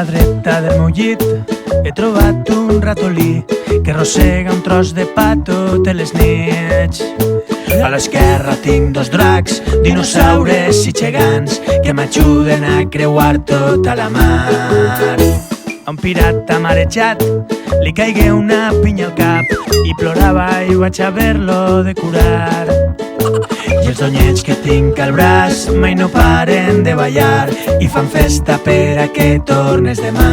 la dreta del meu llit he trobat un ratolí que arrossega un tros de pa totes les nits. A l'esquerra tinc dos dracs, dinosaures i gegants que m'ajuden a creuar tota la mar. A un pirata marejat li caigué una pinya al cap i plorava i vaig haver-lo de curar. I els donyets que tinc al braç mai no paren de ballar i fan festa per a que tornes demà.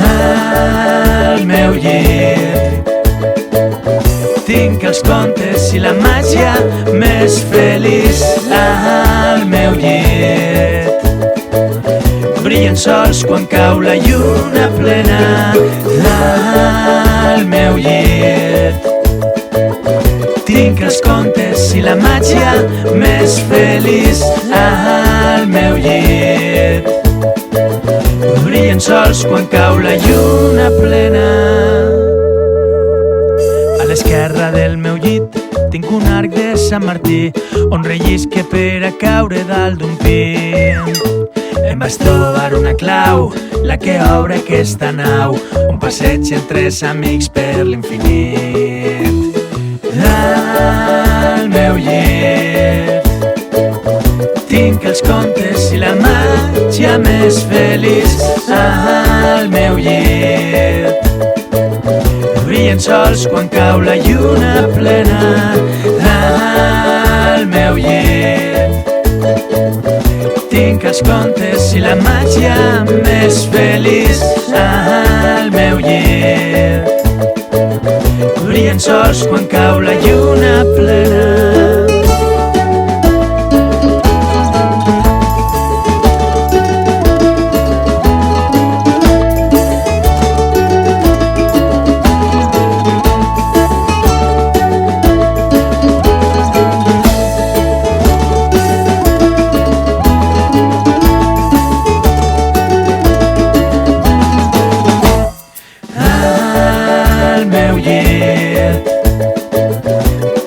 Al meu llit tinc els contes i la màgia més feliç. Al meu llit brillen sols quan cau la lluna plena. Al meu llit tinc els contes i la màgia més feliç. Al meu llit brillen sols quan cau la lluna plena. A l'esquerra del meu llit tinc un arc de Sant Martí on rellisque per a caure dalt d'un pi. Em vaig trobar una clau, la que obre aquesta nau, un passeig entre tres amics per l'infinit. Al meu llit tinc els contes i la màgia més feliç. Al meu llit brillen sols quan cau la lluna plena. Al meu llit tinc els contes i la màgia més feliç. Al meu llit brillen sols quan cau la lluna plena.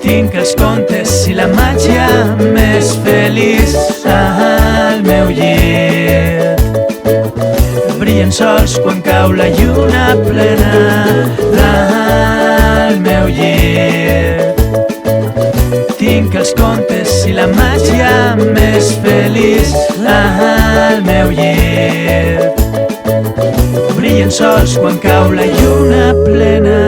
Tinc els contes i la màgia més feliç. Al meu llit brillen sols quan cau la lluna plena. Al meu llit tinc els contes i la màgia més feliç. Al meu llit brillen sols quan cau la lluna plena.